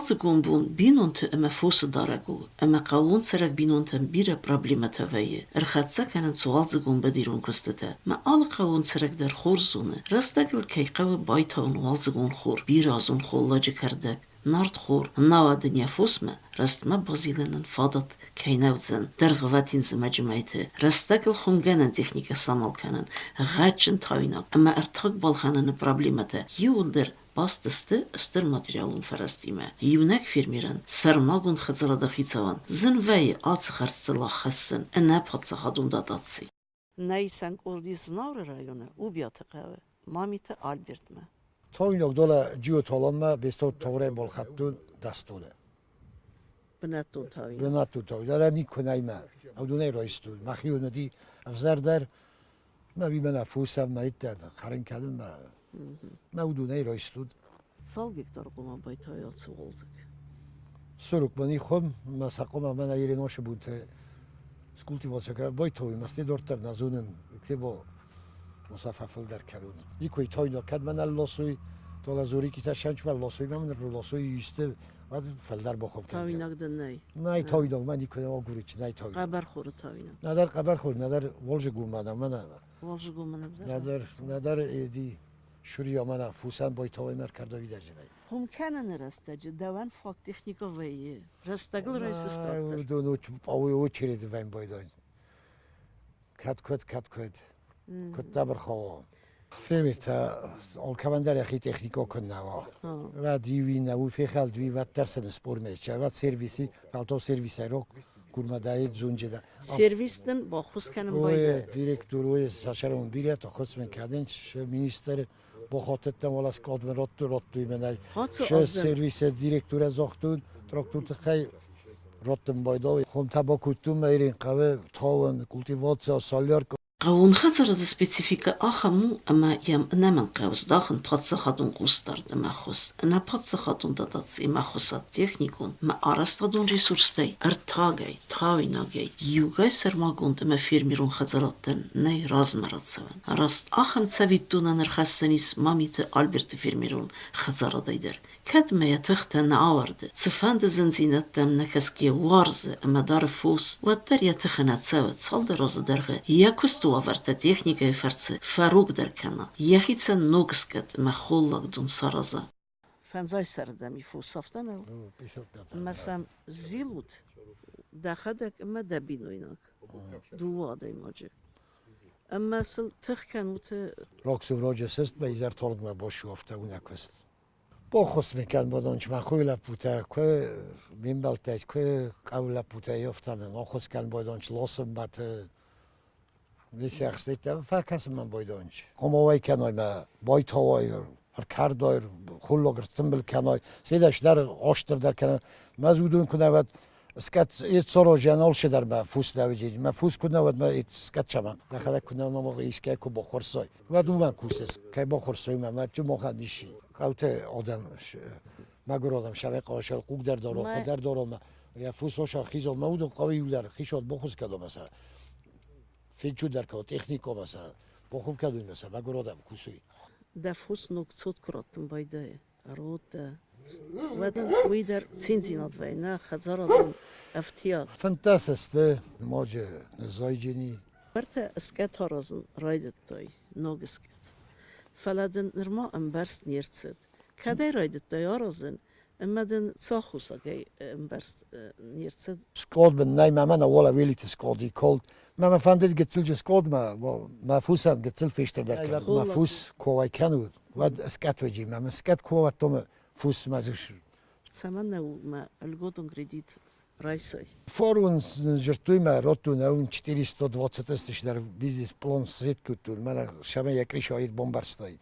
walzegun bun binunte ema fosse daragu, ema qawun sarak binunte bira problemata vaye. Khatsa kanen walzegun bedirun kustete. Ma al qawun sarak der khorzune. Rastagil kay qaw baytaun walzegun khor. Birazun khollaje kardek. Nard khor, nawa dnya fosme, rastma bazilenen fadat kaynavzen, der gvatin zmajmayte, rastakil khumganen texnika samalkanen, ghatchen taynak, ama ertag balkhanen problemate, yulder bastiste ster materialun farastime. Yunak firmiren, sarmagun khazalada khitsavan, zin vay ats kharstla khassen, ana patsa hadunda datsi. Naysan ordi znavre rayone, ubiate qave, mamite Albertme. Toynog dola jiu tolanma besto tore bol khattun dastule. Benatun tawin. Benatun tawin. Dala ni kunayma. Avdune roistul. Makhiyun di afzar dar. Ma bi bana fusam ma itta kharin kadin ma. Ma avdune roistul. Sal Viktor qoma baytayat olacak. Suruk bani khum ma saqoma mana yerinosh bunte. Skultivatsaka baytoy masti dortar nazunen kebo مصفف در کرون. یکی تاینا کد من اللاسوی تا زوری کی تشنج من اللاسوی من اللاسوی ایسته بعد فلدر بخوام. تاینا دن نه تاینا من یکی آگوری چی نه تاینا. قبر خور تاینا. ندار قبر خور ندار ولج گومانم من. ولج گومانم. ندار ایدی شوریا من فوسان بای تای مر کرده وی در جنای. هم کنن راسته دوان فاک تکنیکا ویه. راستگل رئیس استاد. دونو آوی چیره دوام بایدان. کد. كتاب الخوام فيلم تا الكماندر يا أخي تكنيكو كنا و دیوی نو في خال دوی و ترسن سپور میشه و سرویسی فالتو سرویس روک کورما دایت زونجه دا سرویستن با خوش کنم باید دیرکتور و ساشرون بیره تا خوش من کردن مینیستر با خاطر والا سکاد من رات دوی منای ش سرویس دیرکتور زاختون تراکتور تخیر راتم بایداوی خم تبا کتوم میرین قوه تاون کلتیواتسا سالیار قوون خزر سپیسیفیک آخمو اما یم نمن قوز داخن پاتس خادون قوستارد مخوس نه پاتس خادون داداتسی مخوسات تکنیکون ما آرستادون ریسورستی ارتاگای تاویناگای یوگای سرماگوند ما فیرمیرون خزراتن نه راز مراتسون راست آخم سویدونن ارخستنیس مامیت آلبرت فیرمیرون خزرادایدر کد ما یتخته آورده سفند زنزینت دم نکسکی وارزه اما دار فوس و در یتخنت سوید سال دراز درغه یکستو آورده تکنیکای فرسه فروگ در کنه یخیتسه نوگسکت مخولک دون سرازه فنزای سردمی فوس افتن او مثلا زیلود دخدک اما دبینوینک دوادای ماجه اما اصل تخ کنوت راکسو راجه سست به ایزر طالق ما باشو افته و نکست با خست میکن بادانچ من خوی لپوته که منبلته که قول لپوته یافته من آخست کن بادانچ لاسم بته نیسی اخستیده فکرس من بادانچ خماوی کنای ما بای تاوای هر کردایر خلا گرتم بل کنای سیدش در آشتر در کنای مزودون کنه ود اسکت ایت سرا جنال شدر ما فوس دویجی ما فوس کنه ود ما ایت اسکت چمان داخل کنه ما موقع ایسکه کو بخورسای ود اون کوسس که بخورسای ما چه موقع نیشی قوت آدم مگر آدم شبه قاشر قوق در دارو خود در دارو ما یا فوس هاش خیز ما بود قوی در خیشات بخوز کدو مثلا فیچو در که تکنیکا مثلا بخوب کدو مثلا مگر آدم کوسی دفوس نکتوت کراتم بایده رود ودن ویدر سینزینات وی نه خزار آدم افتیاد فانتاستیسته ماجه نزایجینی برت اسکت ها رازن رایدت دای نوگسکت فلادن نرما امبرس نیرتسد کدای رایدت دای آرازن امدن ساخوس اگه امبرس نیرتسد سکاد من نای من اولا ویلیت سکادی کالد ما فهمید گتیل جسکاد ما فوسان گتیل فیشتر در کرد ما فوس کوای کنود ود اسکت وجی ما اسکت کوات توم فوس مازش سمن نو ما الگودون گریدیت رایسای فارون جرتوی ما راتون اون 420 استش در بیزنس پلان سیت کتول من شما یکی شاید بمبارستای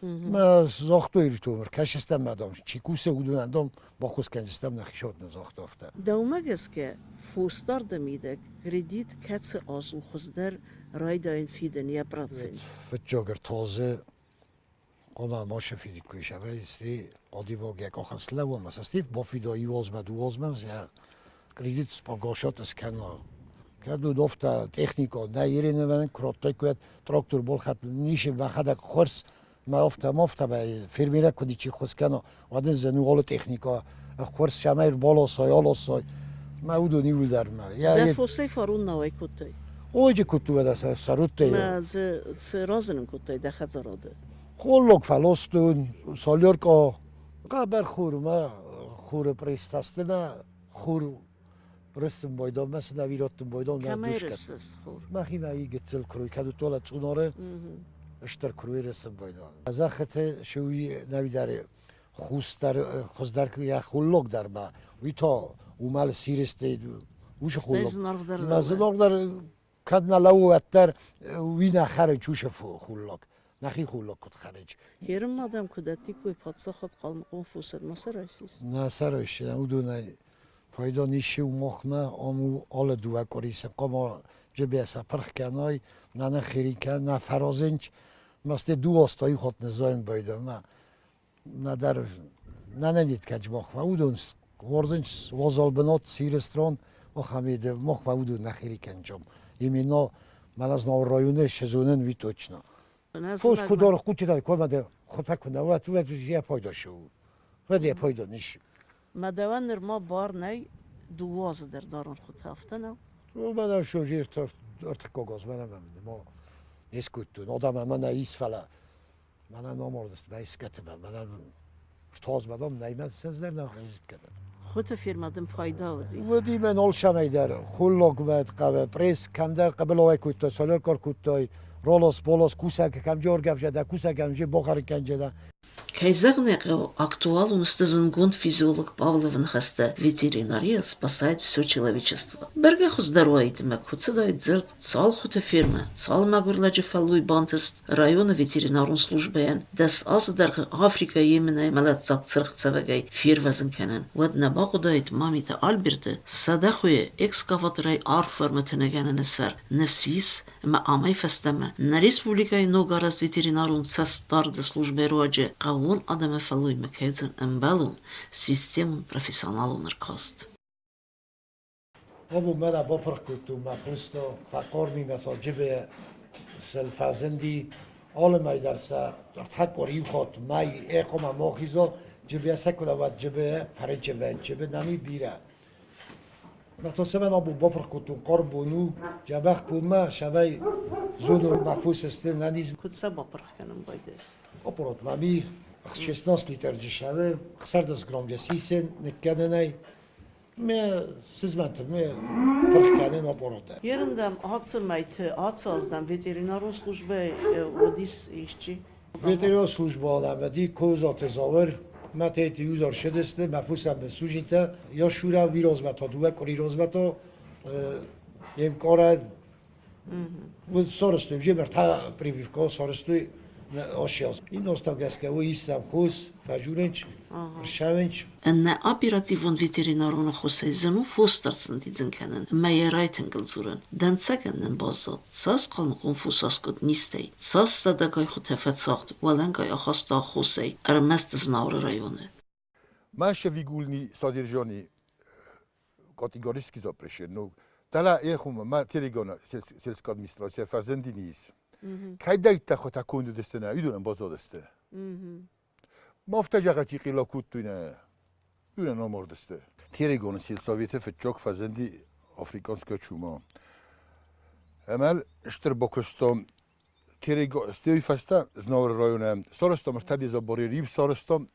ما زاختوی تو مرکشستم مدام چیکوسه بودن اندام با خوش کنجستم نخیشات نزاخت افته دومگس که فوستار دمیده گریدیت کتس آزو خوزدر رای داین فیدن یا براتسین فتجاگر تازه قوما ما شفیدی کوی شبه استی قادی باگ یک آخر سلو مثلا استیف با فیدایی وازمه دو وازمه یا گریدیت سپاگاشات از کنار که دو دفتا تکنیکا نه یری نمینن کراتای کوید تراکتور بول خط نیشه و خدک خورس ما افته به فرمیره کدی چی خوز کنه وادن زنوال تکنیکا خورس شمیر بالا سای آلا سای ما اودو نیول در ما ده فوسی فارون نوای کتی اوجی کتو بده سروت ما ز رازنم کتی ده خزراده خولوک فلوستون سالیور که قبر خور ما خور پریستاسته ما خور رسم بایدام مثل نویراتم بایدام کمی دوش کرد رسس خور ما خیمه ای گتل کروی کدو طولت چوناره اشتر کروی رسم بایدام از خط شوی نوی داره خوستر که یک خولوک در ما وی تا اومال سیرسته وش خولوک مزناق در کد ملو اتر وی نخره چوش خولوک نخی خولوک کد خرج هرم مادام کدتی کوی پادسا خود قلم قوم فوسد ما سرایسیز نه سرایسی او دونه پایدا نیشی و مخمه آمو آل دوه کریسه قما جبه سپرخ کنای نه خیری کن نه فرازنچ مثل دو آستایی خود نزایم بایده نه در نه ندید کج مخمه او دون ورزنچ وازال بنات سیرستران و خمیده مخمه او دون نخیری کنجام ایمینا من از نو رایونه شزونن وی توچنا فوز کدار قوچی دار که مده خود کنه و تو یه پایدا شو و دیگه پایدا نیش مدوان نرما بار نی دواز در دارن خود هفته نو و من شوجیر تا ارتکاگاز منم ما نیست کتون آدم من ایس فلا من نامردست به اسکت من تاز بدم نیمت سزر نخیزید کردم خود فیرمدم پایدا ودی ودی من آل شمی در خلاق باید قوه پریس کم در قبل آوی کتا سالر کار کتای رولوس بولوس کوسک کم جور گفت جده کوسک کم جی بخار کنجده Кайзагнеко актуалу стезенгунд физиолог Павловна Хаста ветеринария спасает все человечество. Бергаху здоровье мекуцедает зерт цалхуте фирма, цал магурладжи фалуй бантест района ветеринарун службаен, дес аздарг Африка Йемена малат цак церхцевагай фирвазен кенен. Вад набагудает мамита Альберте садахуе экскаваторай арфарматенегенен сер нефсис ма амай фестема. На республикай Ногарас ветеринарун цастарде службе роадже قوون آدم فلوی مکیدن امبالون سیستم پروفیسیونالون رکاست. ابو مرا بپرخ کتو مفهوستو فقار می مثلا جبه سلفازندی آل می درسه حق قریب خود می اقام ماخیزو جبه سکولا و جبه فرنچه و جبه نمی بیره. مثلا سمن ابو بپرخ کتو قربونو جبه بوما شوی زودو مفهوس است ننیز. کد سه بپرخ کنم بایدش. اپرات مامی 16 لیتر جشنه خسر دست گرام جسیسن نکنه نی می سیزمنتر می فرق کنه اپراته. Yerindem hatsırmayt, hatsazdan veterinarun slujbe odis işçi. Veterinar slujba alem دی کوزا تزاور متى تیوزار شدسته مفهوسم به سوژیته یا شورا ویرازمتا دوه کری رازمتا امکارد و سارستوی جبر تا پریویفکا سارستوی آشیاز این ناستاگس که او ایستم خوز فجورنچ شونچ En operatiivon veterinarun khosay zenu fostersen dizin kenen. Meye reitengel zuren. Den zegenen bazat. Sas qaln konfusas kod nistey. Sas sadakay khut hafetsacht. Walengay akhasta khosay. Ermest znaure rayone. ما شویگولنی صادرجانی کاتگوریسکی زاپرشه نو تلا ایخوم ما تریگانا سلسک ادمنستراسیون فزندی نیست کی دارید تا تکوند دسته نه ایدونم بازار دسته مافتجا قچی قیلا کود توینه ایدونم نامرد دسته تریگانا سلساویت فتچاک فزندی آفریکانسکا چوما امال اشتر باکستان تریگا استوی فسته زنار رایونه سارستان مرتدی زباری ریب سارستان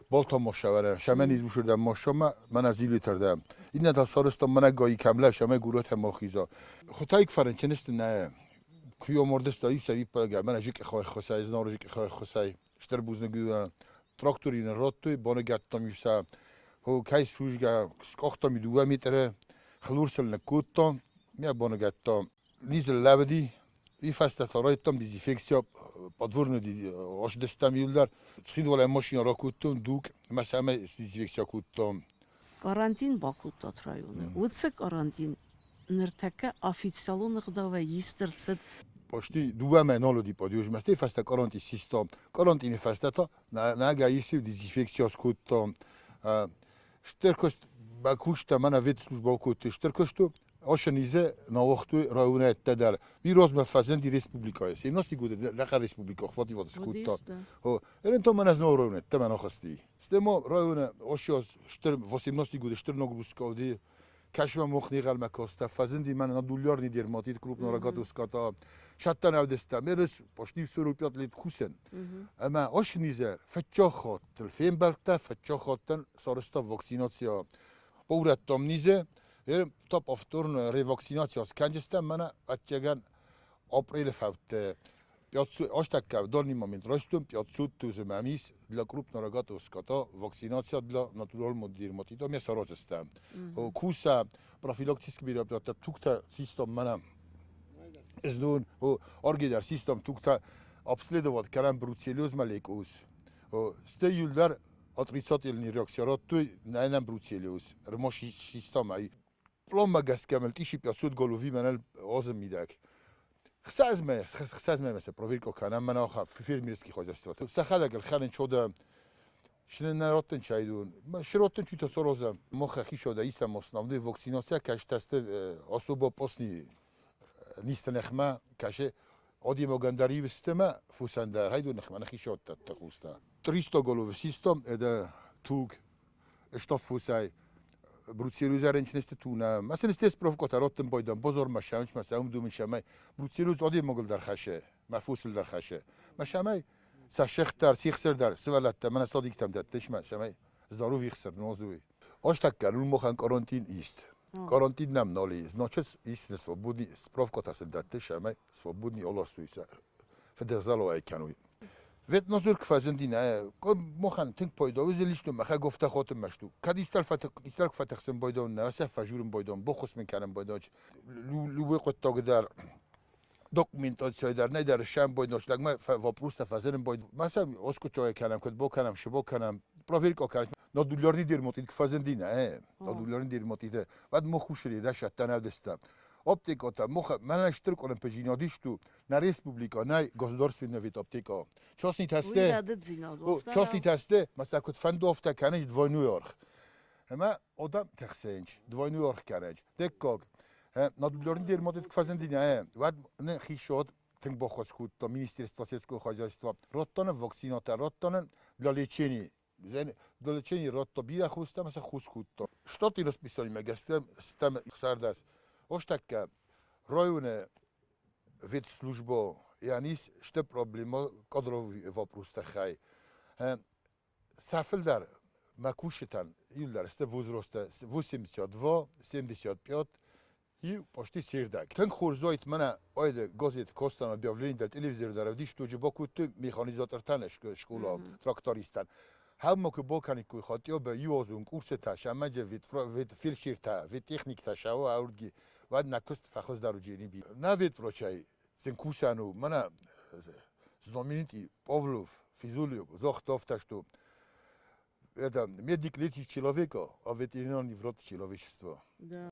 بالتا مشاوره شما نیز بشوردم ماشما من از ایلی تردم این ندال سارستان من گاهی کمله شما گروه هم ماخیزا خطا یک فرنچه نیست نه کیو مردست دایی سوی پاگه من جیک خواه خسای زنار جیک خواه خسای اشتر بوزنگیدن تراکتوری نرات توی بانه گتتا میفسه هو کای سوژگه سکاختا می دوه میتره خلورسل نکوتا میا بانه گتتا نیزل لبدی این فسته تارای تام دیزینفکسیا подворно аш дестам юлдар ცხид вала машина ракуттон дук масаме دیزینفکسیا کوتام Karantin bakuttat rayonu. Utse karantin nirteke ofitsialun gdava yistertset. Pošti duame nalo di podiuš maste fasta karantin sistem karantin fasta ta na ga yisi دیزینفکسیا کوتام شترkost bakushta mana vet služba kote štrkoštu Ošenize na ohtu raune tedar. Mi rozmefazend di respublika jest. Imnosti gude, laka respublika, chvati vod skuta. Eren to man zno raune, temen ochasti. Stemo raune, ošios, 18 gude, 4 nogruskodi, کشم مخنیق المکاسته فزندی من ندولیار نیدیر ماتید کروب نورگات اسکاتا شتن اودسته میرس پشتی سروپیات لید خوسن اما آش نیزه فتچا خات تلفین بلته فتچا خاتن سارستا واکسیناسیا بورت تام نیزه یه تاپ افتورن ریواکسیناسیا سکنجسته من اتجگن آپریل فوت پیاتسو آشتک دارنی مومنت راستم پیاتسو توز ممیس دل کروب نورگات اسکاتا واکسیناسیا دل ناتورال مدیر ماتیدا می سراجستم و کوسا پروفیلاکتیسک بیرابطه توکتا سیستم منم ازدون و آرگی در سیستم توکتا ابسلید واد کردن بروتسیلوز ملیکوس و استیل در اتریسات النی ریاکسیارات توی نه بروتسیلوز رماشی سیستم ای پلان مگس کامل تیشی پیاتسود گلووی منال آزم میدک خساز مثل پروفیلکو کنم من آخه فیلم میرسکی خواهد استفاده سخالک الخارن شده شنن نراتن چایدون ما شراتن چی تا سرازم مخخی شده ایستم مصنوعی واکسیناسیا کش تست آسوبا پسنی نیست نخمه کشه عادی مگندری بستم فوسندر هایدو نخمه نخی شد تخوسته 300 گلو سیستم اده توگ اشتاف فوسای بروتسیلوز رنج نست تونه مثلا استیس پروفکاتاراتن بایدم بازار مشامش مثلا دو میشم بروتسیلوز عادی مگل در خشه مفوسل در خشه مشامای سشختر سیخسر در سوالت من صادق تام دادش مشامای زدارو ویخسر نوزوی آشتک کارون مخان کارانتین است کارانتین نم نالی значит است свободný spravkota دادش مای свободný оласуйса فدرزالو ایکنوی وقت نظر کفازندی نه مخان تنگ پایدا و زلیشتو مخا گفته خاطر مشتو کدی استال فتحسن بایدان نه سه فجورم بایدان بخوس میکنم بایدان لو وقت تا در دوکومنتاسیون در نه در شام بایدان شلگ ما واپروست فازن باید مثلا اسکو چای کنم کد با کنم شبا کنم پروفیل کنم نادولیار نیدیر موتید کفازندی نه نادولیار نیدیر موتیده بعد مخوشری ده شتن ندستم Аптеката, мен اشترك olen пежинадиш ту на республика, на государственная аптека. Частный тесте, частный тесте, مثلا كنت فندو افتا کنج دوای نیویورک. اما آدم تخسنج دوای نیویورک کنج. دکاگ. ندولارن دیر مدت کفازندی نه. بعد نه خیشاد تنگ باخواست کود تا مینیستر استاسیسکو خواجه‌استا. راتان واکسینات راتان لالچینی. زين دولچینی رات تا بیا خوسته مثلا خوس کود تا. شتاتی راست بیسانی مگستم استم خساردست. Oštaka, rojune vid službo, ja nis šte problema kadrovi voprusta haj. Safildar makušitan, ildar ste vuzroste 82, 75 i pošti sirdak. Ten хуrzojt mana ajde gazet kostan objavlení del televizor dar, když tu že boku tu mechanizátor taneš škola, traktoristan. هم که با کنی که خاطی به یوازون کورس تاشم جه وید فیلشیر تا وید تکنیک تاشو آوردی و نکست فخوز دارو جینی بی نه وید پروچای سنکوسانو منا znamenitý Pavlov, fyziolog, zachtávtáš to медик лечит человека, а ветеринарный врач человечества. Да.